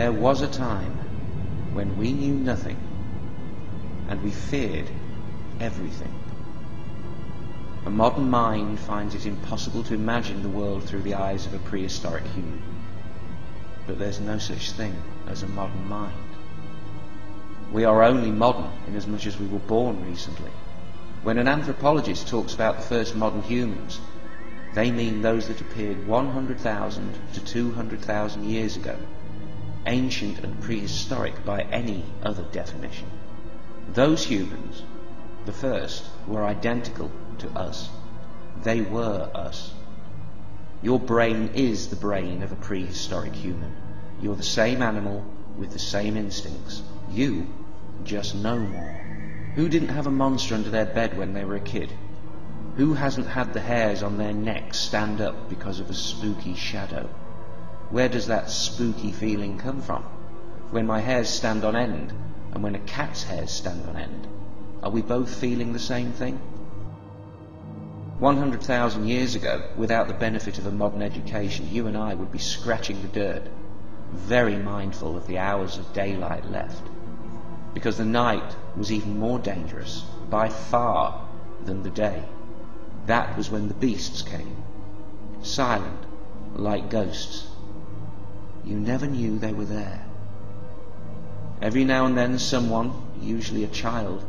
There was a time when we knew nothing and we feared everything. A modern mind finds it impossible to imagine the world through the eyes of a prehistoric human. But there's no such thing as a modern mind. We are only modern inasmuch as we were born recently. When an anthropologist talks about the first modern humans, they mean those that appeared 100,000 to 200,000 years ago, ancient and prehistoric by any other definition. Those humans, the first, were identical to us. They were us. Your brain is the brain of a prehistoric human. You're the same animal with the same instincts. You just know more. Who didn't have a monster under their bed when they were a kid? Who hasn't had the hairs on their neck stand up because of a spooky shadow? Where does that spooky feeling come from? When my hairs stand on end and when a cat's hairs stand on end, are we both feeling the same thing? 100,000 years ago, without the benefit of a modern education, you and I would be scratching the dirt, very mindful of the hours of daylight left, because the night was even more dangerous, by far, than the day. That was when the beasts came, silent, like ghosts. You never knew they were there. Every now and then someone, usually a child,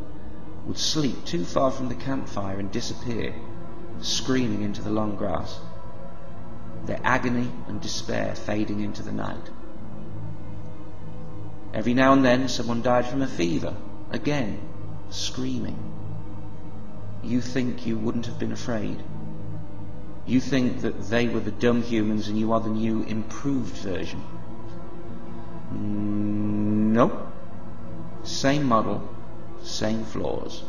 would sleep too far from the campfire and disappear, screaming into the long grass, their agony and despair fading into the night. Every now and then someone died from a fever, again, screaming. You think you wouldn't have been afraid. You think that they were the dumb humans and you are the new, improved version. Nope. Same model, same flaws.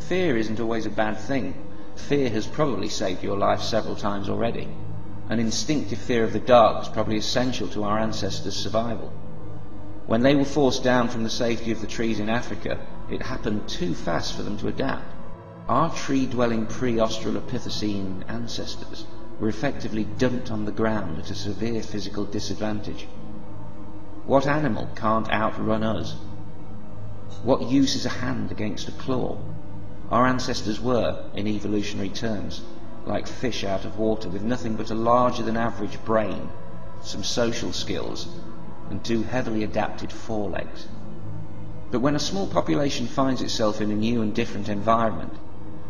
Fear isn't always a bad thing. Fear has probably saved your life several times already. An instinctive fear of the dark was probably essential to our ancestors' survival. When they were forced down from the safety of the trees in Africa, it happened too fast for them to adapt. Our tree-dwelling pre-Australopithecine ancestors were effectively dumped on the ground at a severe physical disadvantage. What animal can't outrun us? What use is a hand against a claw? Our ancestors were, in evolutionary terms, like fish out of water, with nothing but a larger-than-average brain, some social skills, and two heavily adapted forelegs. But when a small population finds itself in a new and different environment,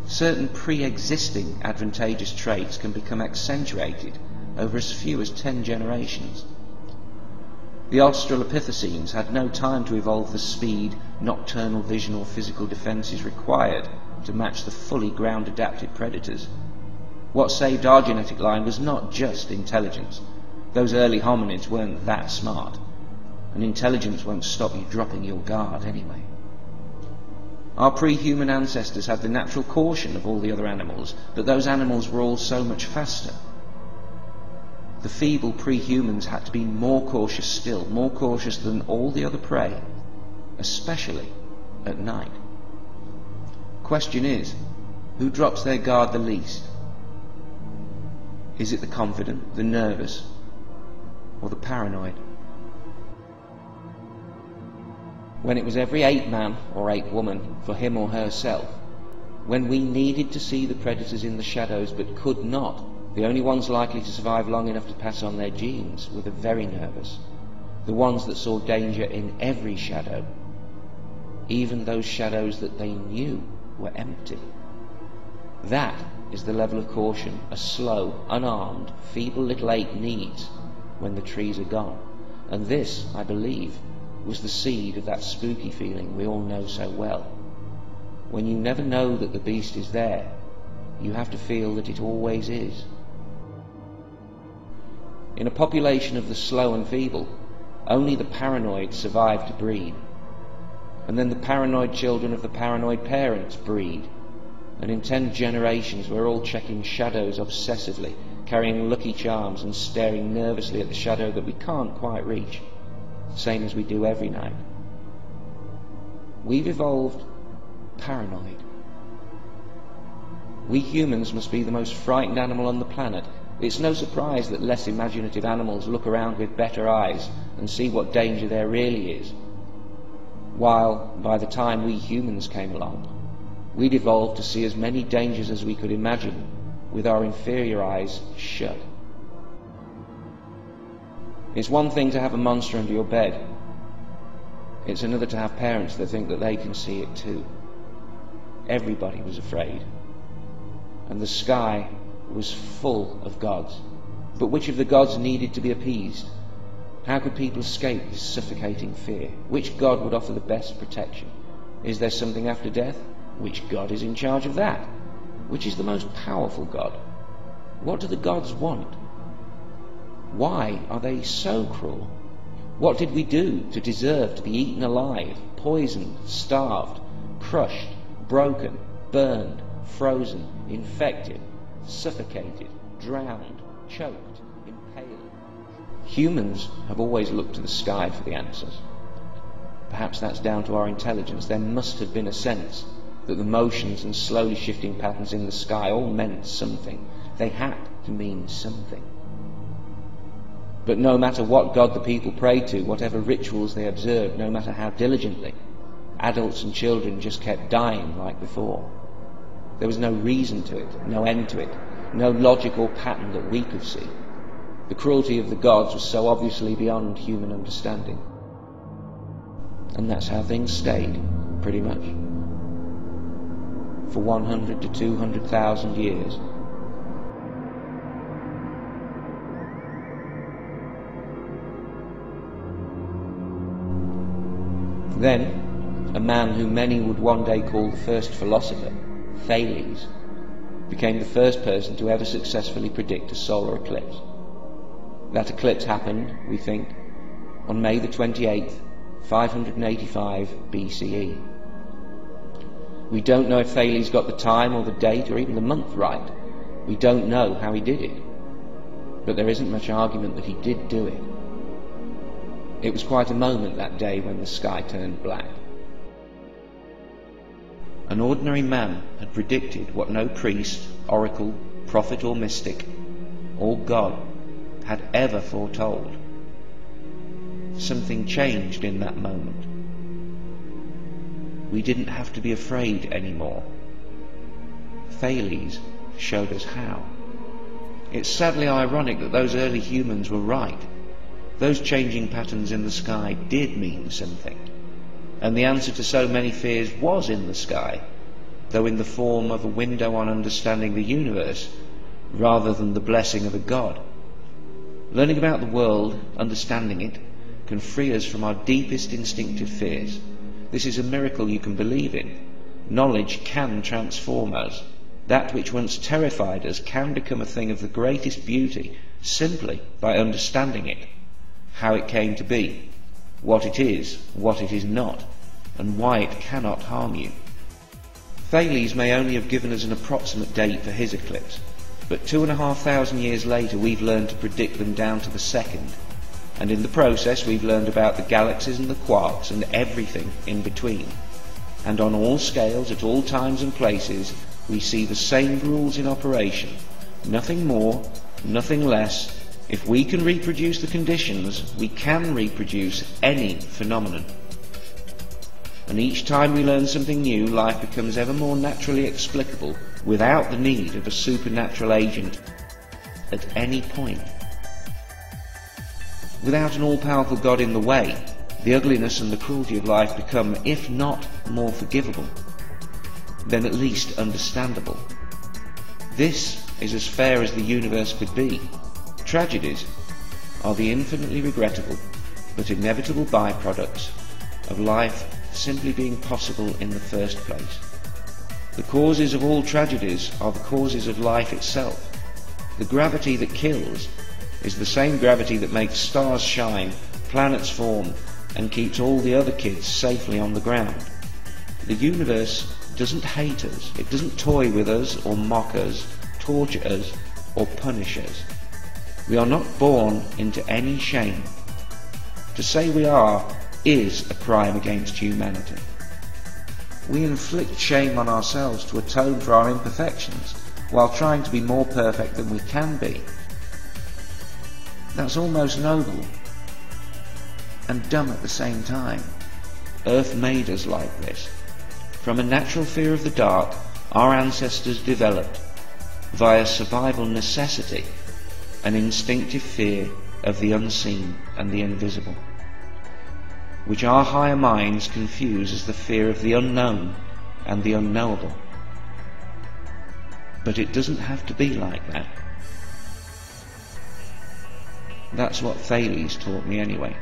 certain pre-existing advantageous traits can become accentuated over as few as 10 generations. The Australopithecines had no time to evolve the speed, nocturnal vision or physical defences required to match the fully ground-adapted predators. What saved our genetic line was not just intelligence. Those early hominids weren't that smart, and intelligence won't stop you dropping your guard anyway. Our pre-human ancestors had the natural caution of all the other animals, but those animals were all so much faster. The feeble pre-humans had to be more cautious still, more cautious than all the other prey, especially at night. Question is, who drops their guard the least? Is it the confident, the nervous, or the paranoid? When it was every ape man or ape woman for him or herself, when we needed to see the predators in the shadows but could not, the only ones likely to survive long enough to pass on their genes were the very nervous, the ones that saw danger in every shadow, even those shadows that they knew were empty. That is the level of caution a slow, unarmed, feeble little ape needs when the trees are gone. And this, I believe, was the seed of that spooky feeling we all know so well. When you never know that the beast is there, you have to feel that it always is. In a population of the slow and feeble, only the paranoid survive to breed. And then the paranoid children of the paranoid parents breed. And in 10 generations we're all checking shadows obsessively, carrying Lucky Charms and staring nervously at the shadow that we can't quite reach, same as we do every night. We've evolved paranoid. We humans must be the most frightened animal on the planet, It's no surprise that less imaginative animals look around with better eyes and see what danger there really is. While, by the time we humans came along, we'd evolved to see as many dangers as we could imagine with our inferior eyes shut. It's one thing to have a monster under your bed. It's another to have parents that think that they can see it too. Everybody was afraid, and the sky was full of gods. But which of the gods needed to be appeased? How could people escape this suffocating fear? Which god would offer the best protection? Is there something after death? Which god is in charge of that? Which is the most powerful god? What do the gods want? Why are they so cruel? What did we do to deserve to be eaten alive, poisoned, starved, crushed, broken, burned, frozen, infected, suffocated, drowned, choked, impaled? Humans have always looked to the sky for the answers. Perhaps that's down to our intelligence. There must have been a sense that the motions and slowly shifting patterns in the sky all meant something. They had to mean something. But no matter what god the people prayed to, whatever rituals they observed, no matter how diligently, adults and children just kept dying like before. There was no reason to it, no end to it, no logical pattern that we could see. The cruelty of the gods was so obviously beyond human understanding. And that's how things stayed, pretty much, for 100 to 200,000 years. Then, a man who many would one day call the first philosopher, Thales, became the first person to ever successfully predict a solar eclipse. That eclipse happened, we think, on May the 28th, 585 BCE. We don't know if Thales got the time or the date or even the month right. We don't know how he did it. But there isn't much argument that he did do it. It was quite a moment that day when the sky turned black. An ordinary man had predicted what no priest, oracle, prophet or mystic, or god, had ever foretold. Something changed in that moment. We didn't have to be afraid anymore. Thales showed us how. It's sadly ironic that those early humans were right. Those changing patterns in the sky did mean something, and the answer to so many fears was in the sky, though in the form of a window on understanding the universe rather than the blessing of a god. Learning about the world, understanding it, can free us from our deepest instinctive fears. This is a miracle you can believe in. Knowledge can transform us. That which once terrified us can become a thing of the greatest beauty simply by understanding it, how it came to be, what it is not, and why it cannot harm you. Thales may only have given us an approximate date for his eclipse, but 2,500 years later we've learned to predict them down to the second, and in the process we've learned about the galaxies and the quarks and everything in between. And on all scales, at all times and places, we see the same rules in operation, nothing more, nothing less. If we can reproduce the conditions, we can reproduce any phenomenon. And each time we learn something new, life becomes ever more naturally explicable without the need of a supernatural agent at any point. Without an all-powerful God in the way, the ugliness and the cruelty of life become, if not more forgivable, then at least understandable. This is as fair as the universe could be. Tragedies are the infinitely regrettable but inevitable byproducts of life simply being possible in the first place. The causes of all tragedies are the causes of life itself. The gravity that kills is the same gravity that makes stars shine, planets form, and keeps all the other kids safely on the ground. The universe doesn't hate us, it doesn't toy with us or mock us, torture us or punish us. We are not born into any shame. To say we are is a crime against humanity. We inflict shame on ourselves to atone for our imperfections, while trying to be more perfect than we can be, That's almost noble and dumb at the same time. Earth made us like this. From a natural fear of the dark, our ancestors developed, via survival necessity, an instinctive fear of the unseen and the invisible, which our higher minds confuse as the fear of the unknown and the unknowable. But it doesn't have to be like that. That's what Thales taught me anyway.